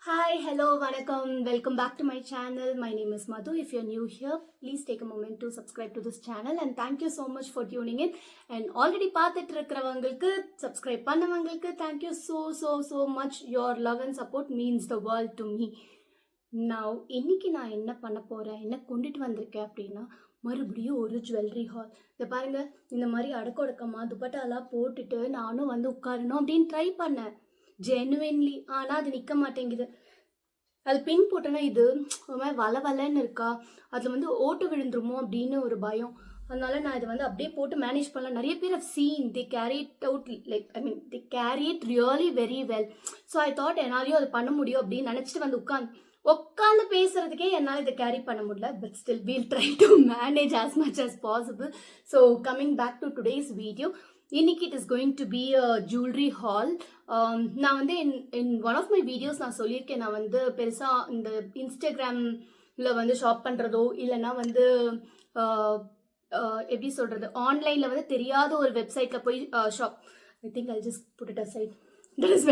Hi, hello, vanakkam. Welcome back to my channel. My name is Madhu. If you're new here, please take a moment to subscribe to this channel and thank you so much for tuning in. And already பார்த்துட்டு இருக்கிறவங்களுக்கு subscribe பண்ணவங்களுக்கு thank you so much. Your love and support means the world to me. Now, இன்னைக்கு நான் என்ன பண்ண போறேன், என்ன கொண்டுட்டு வந்திருக்கேன் அப்படின்னா மறுபடியும் ஒரு ஜுவல்லரி ஹால். இதை பாருங்க, இந்த மாதிரி அடக்கொடக்கமா துப்பட்டாலாம் போட்டுட்டு நானும் வந்து உட்காரணும் அப்படின்னு ட்ரை பண்ணேன் ஜெனுவின்லி. ஆனால் அது நிற்க மாட்டேங்குது. அது பின் போட்டோன்னா இது வளன்னு இருக்கா, அதில் வந்து ஓட்டு விழுந்துருமோ அப்படின்னு ஒரு பயம். அதனால நான் இதை வந்து அப்படியே போட்டு மேனேஜ் பண்ணலாம். நிறைய பேர் have seen they carry it out like they carry it really very well. So I thought என்னாலையும் அது பண்ண முடியும் அப்படின்னு நினச்சிட்டு வந்து உட்காந்து பேசுறதுக்கே என்னால் இதை கேரி பண்ண முடியல. But still wheel try to manage as much as possible. So coming back to today's video, இன்னைக்கு it is going to be a jewellery haul. நான் வந்து in one of my videos நான் சொல்லியிருக்கேன், நான் வந்து பெருசாக இந்த இன்ஸ்டாகிராமில் வந்து ஷாப் பண்ணுறதோ இல்லைன்னா வந்து எப்படி சொல்கிறது, ஆன்லைனில் வந்து தெரியாத ஒரு வெப்சைட்டில் போய் shop, I think I just put it aside. That is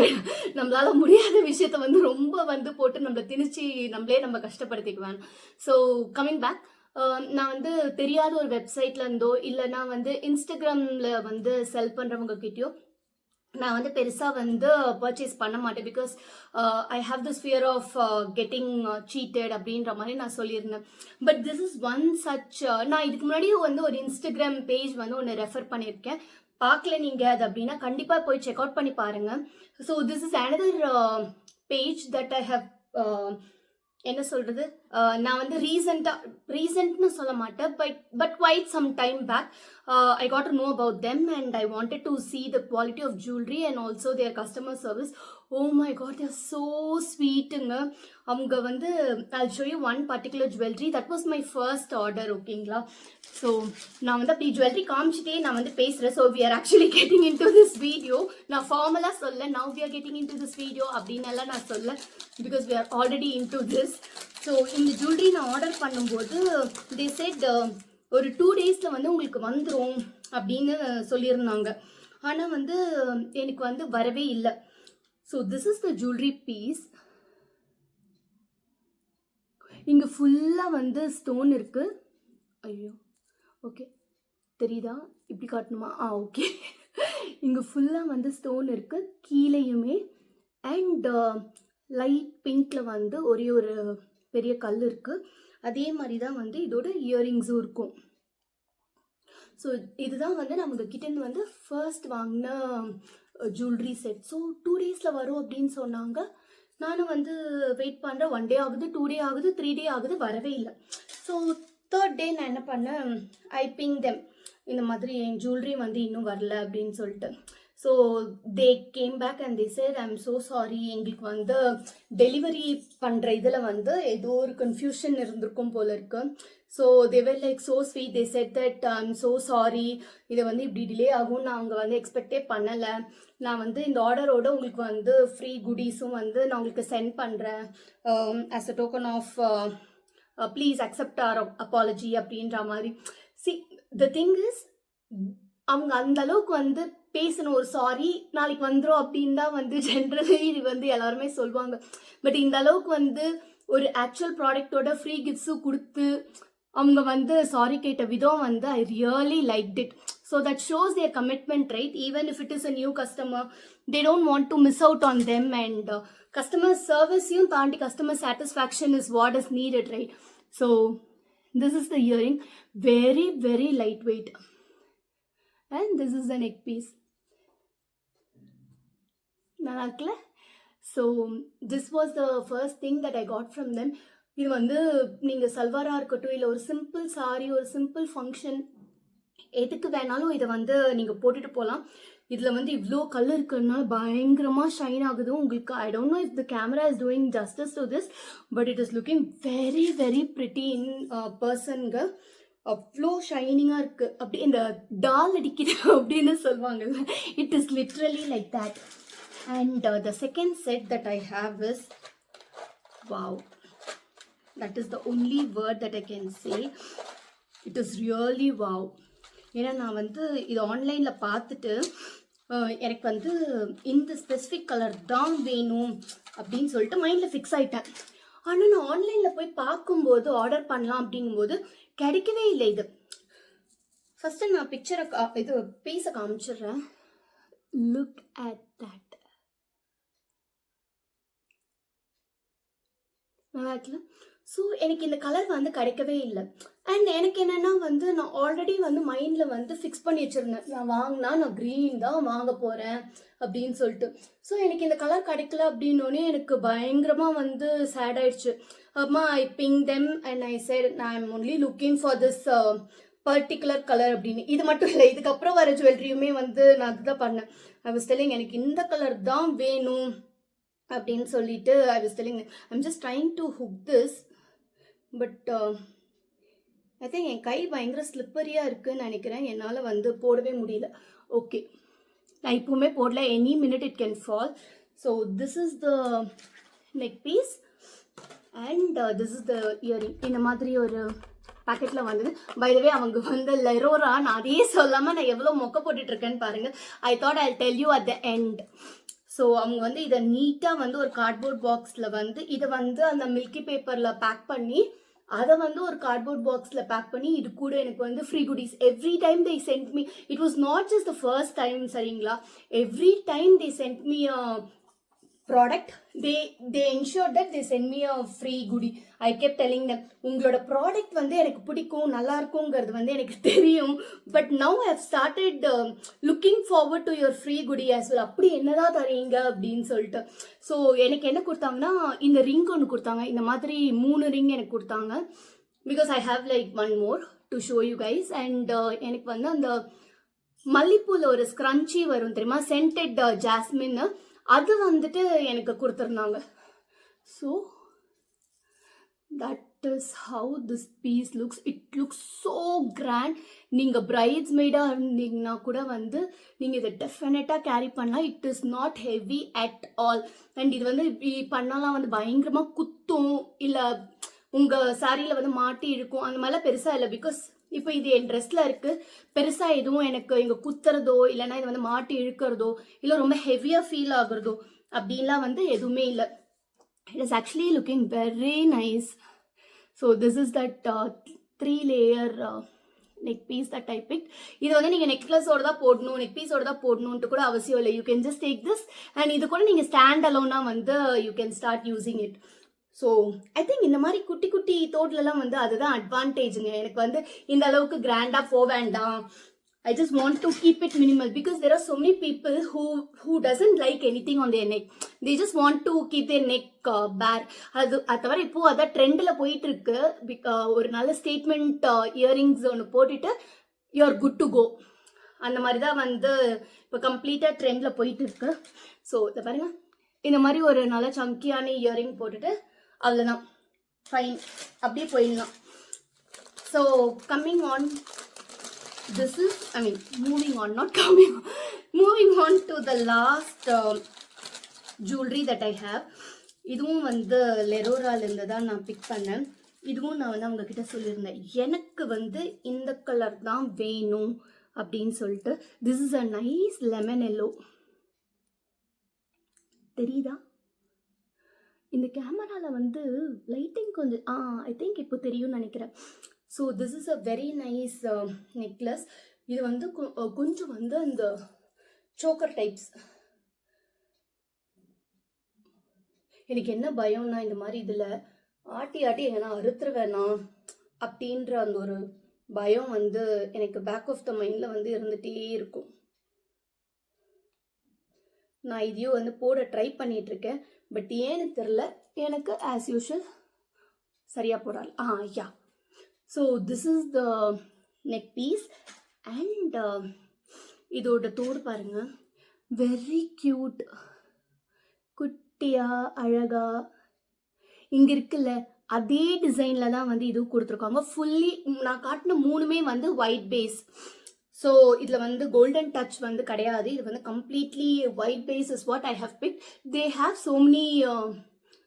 நம்மளால முடியாத விஷயத்த வந்து ரொம்ப வந்து போட்டு நம்மளை திணிச்சு நம்ம கஷ்டப்படுத்திக்குவேன். ஸோ கம்மிங் பேக், நான் வந்து தெரியாத ஒரு வெப்சைட்ல இருந்தோ இல்லைன்னா வந்து இன்ஸ்டாகிராமில் வந்து செல் பண்ணுறவங்க கிட்டயோ நான் வந்து பெருசாக வந்து பர்ச்சேஸ் பண்ண மாட்டேன். Because I have this fear of getting cheated அப்படின்ற மாதிரி நான் சொல்லியிருந்தேன். But this is one such, நான் இதுக்கு முன்னாடியும் வந்து ஒரு இன்ஸ்டாகிராம் பேஜ் வந்து ஒன்று ரெஃபர் பண்ணியிருக்கேன். பார்க்கல நீங்கள் அது அப்படின்னா கண்டிப்பாக போய் செக் அவுட் பண்ணி பாருங்கள். So this is another page that I have என்ன சொல்கிறது, நான் வந்து ரீசெண்ட்னு சொல்ல மாட்டேன், but quite some time back I got to know about them and I wanted to see the quality of jewelry and also their customer service. Oh my god, they are so sweetங்க. அவங்க வந்து I'll show you one particular jewelry that was my first order. ஓகேங்களா, so நான் வந்து அப்படி jewellery காமிச்சிட்டே நான் வந்து பேசுகிறேன். So we are actually getting into this video. நான் ஃபார்மலாக சொல்ல now we are getting into this video அப்படின்னு எல்லாம் நான் சொல்ல, because we are already into this. So இந்த ஜுவல்லரி நான் ஆர்டர் பண்ணும்போது they said ஒரு 2 daysல வந்து உங்களுக்கு வந்துடும் அப்படின்னு சொல்லியிருந்தாங்க. ஆனால் வந்து எனக்கு வந்து வரவே இல்லை. So this is the jewellery piece. இங்கே ஃபுல்லாக வந்து ஸ்டோன் இருக்கு. ஐயோ, ஓகே தெரியுதா, இப்படி காட்டணுமா? ஓகே. இங்கே ஃபுல்லாக வந்து ஸ்டோன் இருக்கு, கீழேயுமே. அண்ட் லைட் பிங்க்ல வந்து ஒரே ஒரு பெரிய கல் இருக்கு. அதே மாதிரி தான் வந்து இதோட இயரிங்ஸும் இருக்கும். ஸோ இதுதான் வந்து நம்ம கிட்டேருந்து வந்து ஃபர்ஸ்ட் வாங்கின ஜுவல்லரி செட். ஸோ 2 daysல வரும் அப்படின்னு சொன்னாங்க. நானும் வந்து வெயிட் பண்ணுறேன். 1 day ஆகுது, 2 day ஆகுது, 3 day ஆகுது, வரவே இல்லை. ஸோ 3rd day நான் என்ன பண்ணேன், ஐ பிங் தெம், இந்த மாதிரி என் ஜுவல்லரி வந்து இன்னும் வரல அப்படின்னு சொல்லிட்டு. So they came back and they said I am so sorry, எங்களுக்கு வந்து டெலிவரி பண்ணுற இதில் வந்து ஏதோ ஒரு கன்ஃபியூஷன் இருந்திருக்கும் போல இருக்கு. So they var like so sweet. They said that I am so sorry, இதை வந்து இப்படி டிலே ஆகும் நான் அவங்க வந்து எக்ஸ்பெக்டே பண்ணலை. நான் வந்து இந்த ஆர்டரோட உங்களுக்கு வந்து ஃப்ரீ குடீஸும் வந்து நான் உங்களுக்கு சென்ட் பண்ணுறேன் as a token of please accept our apology அப்படின்ற மாதிரி. சி த திங் இஸ், அவங்க அந்த அளவுக்கு வந்து பேசணும், ஒரு சாரி நாளைக்கு வந்துடும் அப்படின்னு தான் வந்து ஜென்ரலி இது வந்து எல்லாருமே சொல்லுவாங்க. பட் இந்த அளவுக்கு வந்து ஒரு ஆக்சுவல் ப்ராடக்டோட ஃப்ரீ கிஃப்ட்ஸும் கொடுத்து அவங்க வந்து சாரி கேட்ட விதம் வந்து I really liked it. So that shows their commitment, right? Even if it is a new customer, they don't want to miss out on them. And customer சர்வீஸையும் தாண்டி customer satisfaction is what is needed, right? So this is the earring, very very light weight. And this is the neck piece. நல்லா இருக்குல்ல? So this was the first thing that I got from them. இது வந்து நீங்கள் சல்வாராக இருக்கட்டும் இல்லை ஒரு simple sorry, ஒரு simple function, எதுக்கு வேணாலும் இதை வந்து நீங்கள் போட்டுட்டு போகலாம். இதில் வந்து இவ்வளோ கல் இருக்கிறதுனால பயங்கரமாக ஷைன் ஆகுது உங்களுக்கு. I don't know if the camera is doing justice to this, but it is looking very very pretty in பர்சனுங்க. அவ்வளோ ஷைனிங்காக இருக்குது. அப்படி இந்த டால் அடிக்குது அப்படின்னு சொல்லுவாங்கல்ல, it is literally like that. And the second set that I have is wow. That is the only word that I can say. It is really wow. ஏன்னா நான் வந்து இது ஆன்லைனில் பார்த்துட்டு எனக்கு வந்து இந்த ஸ்பெசிஃபிக் கலர் தான் வேணும் அப்படின்னு சொல்லிட்டு மைண்டில் ஃபிக்ஸ் ஆகிட்டேன். ஆனால் நான் ஆன்லைனில் போய் பார்க்கும்போது ஆர்டர் பண்ணலாம் அப்படிங்கும்போது கிடைக்கவே இல்லை. இது ஃபஸ்ட்டு நான் பிக்சரை இது பீஸை காமிச்சிடுறேன். Look at that. நல்லா இருக்குல்ல? ஸோ எனக்கு இந்த கலர் வந்து கிடைக்கவே இல்லை. அண்ட் எனக்கு என்னென்னா வந்து நான் ஆல்ரெடி வந்து மைண்டில் வந்து ஃபிக்ஸ் பண்ணி வச்சுருந்தேன், நான் வாங்கினா நான் க்ரீன் தான் வாங்க போகிறேன் அப்படின்னு சொல்லிட்டு. ஸோ எனக்கு இந்த கலர் கிடைக்கல அப்படின்னோடனே எனக்கு பயங்கரமாக வந்து சேட் ஆயிடுச்சு. அம்மா I ping them and I said I am only looking for this particular colour அப்படின்னு. இது மட்டும் இல்லை, இதுக்கப்புறம் வர ஜுவல்லரியுமே வந்து நான் அதுதான் பண்ணேன். ஐ வாஸ் டெல்லிங் எனக்கு இந்த கலர் தான் வேணும் அப்படின்னு சொல்லிட்டு I was telling I'm just trying to hook this. But I think என் கை பயங்கர ஸ்லிப்பரியாக இருக்குதுன்னு நினைக்கிறேன், என்னால் வந்து போடவே முடியல. ஓகே, நான் இப்போவுமே போடல, any minute it can fall. So this is the neck piece and this is the earring. இந்த மாதிரி ஒரு பேக்கெட்டில் வந்தது. பை த வே அவங்க வந்து லெரோரா, நான் அதையே சொல்லாமல் நான் எவ்வளோ மொக்க போட்டுட்ருக்கேன்னு பாருங்கள். I thought I tell you at the end. So அவங்க வந்து இதை நீட்டாக வந்து ஒரு கார்ட்போர்ட் பாக்ஸில் வந்து இதை வந்து அந்த மில்கி பேப்பரில் பேக் பண்ணி அதை வந்து ஒரு கார்ட்போர்ட் பாக்ஸில் பேக் பண்ணி இது கூட எனக்கு வந்து free goodies every time they sent me. It was not just the first time, சரிங்களா? Every time they sent me product, they ensured that they send me a free goodie. I kept telling them, உங்களோட product வந்து எனக்கு பிடிக்கும், நல்லா இருக்குங்கிறது வந்து எனக்கு தெரியும், but now I have started looking forward to your free goodie as well. அப்படி என்னதான் தரீங்க அப்படின்னு சொல்லிட்டு. ஸோ எனக்கு என்ன கொடுத்தாங்கன்னா இந்த ரிங் ஒன்று கொடுத்தாங்க. இந்த மாதிரி 3 ரிங் எனக்கு கொடுத்தாங்க. Because I have like 1 more to show you guys. And எனக்கு வந்து அந்த மல்லிப்பூவில் ஒரு ஸ்க்ரன்ச்சி வரும் தெரியுமா, சென்டட் ஜாஸ்மின், அது வந்துட்டு எனக்கு கொடுத்துருந்தாங்க. So that is how this piece looks. It looks so grand. நீங்கள் பிரைட்ஸ்மெய்டாக இருந்தீங்கன்னா கூட வந்து நீங்கள் இதை டெஃபினட்டாக கேரி பண்ணலாம். It is not heavy at all. And இது வந்து இப்படி பண்ணலாம் வந்து பயங்கரமாக குத்தும், இல்லை உங்கள் சாரியில் வந்து மாட்டி இருக்கும், அந்த மாதிரிலாம் பெருசாக இல்லை. பிகாஸ் இப்போ இது என் ட்ரெஸ்ஸில் இருக்குது, பெருசாக எதுவும் எனக்கு இங்கே குத்துறதோ இல்லைனா இது வந்து மாட்டி இழுக்கிறதோ இல்லை ரொம்ப ஹெவியாக ஃபீல் ஆகுறதோ அப்படின்லாம் வந்து எதுவுமே இல்லை. It is actually looking very nice. So this is that 3 layer neck piece that I pick. இது வந்து நீங்கள் நெக்லஸோடு தான் போடணும், நெக் பீஸோடு தான் போடணுன்ட்டு கூட அவசியம் இல்லை. You can just take this and இது கூட நீங்கள் ஸ்டாண்ட் அலோனாக வந்து you can start using it. So I think இந்த மாதிரி குட்டி குட்டி தோட்லலாம் வந்து அதுதான் அட்வான்டேஜுங்க. எனக்கு வந்து இந்த அளவுக்கு கிராண்டாக போக வேண்டாம். I just want to keep it minimal because there are so many people who doesn't like anything on their neck. They just want to keep their neck bare. அது தவிர இப்போ அதான் ட்ரெண்டில் போயிட்டு இருக்கு. ஒரு நல்ல ஸ்டேட்மெண்ட் இயரிங்ஸ் ஒன்று போட்டுட்டு யூஆர் குட் டு கோ, அந்த மாதிரி தான் வந்து இப்போ கம்ப்ளீட்டாக ட்ரெண்டில் போயிட்டு இருக்கு. ஸோ இதை பாருங்க, இந்த மாதிரி ஒரு நல்ல சங்கியான இயரிங் போட்டுட்டு அவ்வளோதான், ஃபைன், அப்படியே போயிடலாம். So coming on, this is, I mean, moving on to the last jewelry that I have. இதுவும் வந்து லெரோராலேருந்து தான் நான் பிக் பண்ணேன். இதுவும் நான் வந்து அவங்கக்கிட்ட சொல்லியிருந்தேன், எனக்கு வந்து இந்த கலர் தான் வேணும் அப்படின்னு சொல்லிட்டு. This is a nice lemon yellow. தெரியுதா? இந்த கேமராவில் வந்து லைட்டிங் கொஞ்சம் ஐ திங்க் இப்போ தெரியும்னு நினைக்கிறேன். So this is a very nice necklace. இது வந்து கொஞ்சம் வந்து அந்த சோக்கர் டைப்ஸ். எனக்கு என்ன பயம்னா, இந்த மாதிரி இதில் ஆட்டி எங்கன்னா அறுத்துருவேனா அப்படின்ற அந்த ஒரு பயம் வந்து எனக்கு பேக் ஆஃப் த மைண்டில் வந்து இருந்துகிட்டே இருக்கும். நான் இதையும் வந்து போட ட்ரை பண்ணிகிட்ருக்கேன், பட் ஏன்னு தெரில, எனக்கு ஆஸ் யூஷுவல் சரியாக போடாது. Yeah. So this is the neck piece and இதோட தோடு பாருங்கள், வெரி க்யூட், குட்டியாக அழகாக. இங்கே இருக்குல்ல அதே டிசைனில் தான் வந்து இதுவும் கொடுத்துருக்காங்க. ஃபுல்லி நான் காட்டின 3மே வந்து ஒயிட் பேஸ். ஸோ இதில் வந்து கோல்டன் டச் வந்து கிடையாது. இது வந்து completely white base is what I have pick. They have so many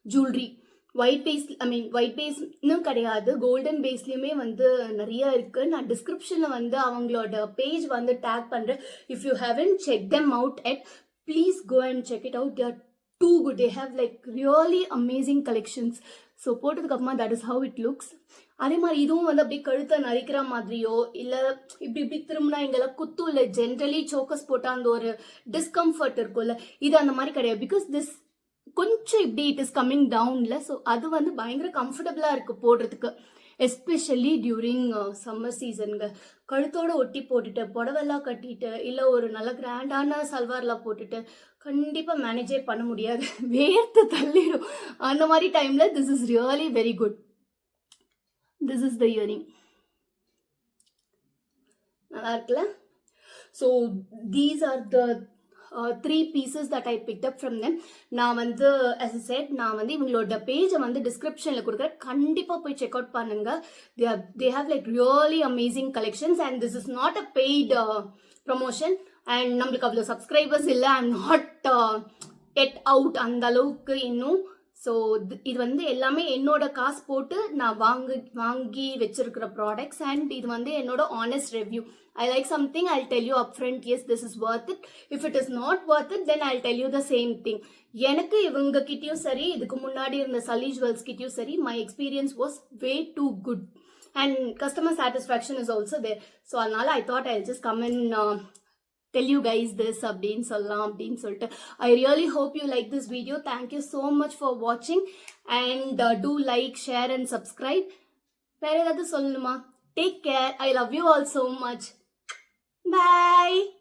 jewellery. White base, I mean white பேஸ்னு கிடையாது, கோல்டன் பேஸ்லேயுமே வந்து நிறைய இருக்குது. நான் டிஸ்கிரிப்ஷனில் வந்து அவங்களோட பேஜ் வந்து டேக் பண்ணுறேன். If you haven't check them out yet, please go and check it out. They are too good. They have like really amazing collections. So போட்டதுக்கப்புறமா that is how it looks. அதே மாதிரி இதுவும் வந்து அப்படியே கழுத்தை நரிக்கிற மாதிரியோ இல்லை இப்படி இப்படி திரும்பினா இங்கெல்லாம் குத்தும் இல்லை. ஜென்ரலி சோக்கஸ் போட்டால் அந்த ஒரு டிஸ்கம்ஃபர்ட் இருக்கும்ல, இது அந்த மாதிரி கிடையாது. பிகாஸ் திஸ் கொஞ்சம் இப்படி இட் இஸ் கம்மிங் டவுன்ல. ஸோ அது வந்து பயங்கர கம்ஃபர்டபுளாக இருக்குது போடுறதுக்கு, எஸ்பெஷலி டியூரிங் சம்மர் சீசனுங்க. கழுத்தோட ஒட்டி போட்டுட்டு புடவெல்லாம் கட்டிட்டு இல்லை ஒரு நல்ல கிராண்டான சல்வார்லாம் போட்டுட்டு கண்டிப்பாக மேனேஜே பண்ண முடியாது, வேர்த்து தள்ளிடும். அந்த மாதிரி டைமில் this is really very good. This is the earring. நல்லா இருக்குல்ல? So these are the 3 pieces that I picked up from them. நான் வந்து as I said, நான் வந்து இவங்களோட பேஜை வந்து டிஸ்கிரிப்ஷனில் கொடுக்குறேன், கண்டிப்பாக போய் செக் அவுட் பண்ணுங்க. they have like really amazing collections and this is not a paid promotion. and நம்மளுக்கு அவ்வளோ சப்ஸ்கிரைபர்ஸ் இல்லை, ஐம் நாட் எட் அவுட் அந்த அளவுக்கு இன்னும். ஸோ இது வந்து எல்லாமே என்னோட காசு போட்டு நான் வாங்கி வச்சிருக்கிற ப்ராடக்ட்ஸ். அண்ட் இது வந்து என்னோட honest review. I like something, I'll tell you upfront, yes, this is worth it. If it is not worth it, then I'll tell you the same thing. எனக்கு இவங்க கிட்டயும் சரி, இதுக்கு முன்னாடி இருந்த சலி ஜுவல்ஸ் கிட்டயும் சரி, my experience was way too good. And customer satisfaction is also there. So அதனால I thought I'll just come and tell you guys this அப்படின்னு சொல்லலாம் அப்படின்னு சொல்லிட்டு. I really hope you like this video. Thank you so much for watching and do like, share and subscribe. வேற ஏதாவது சொல்லணுமா? Take care. I love you all so much. Bye.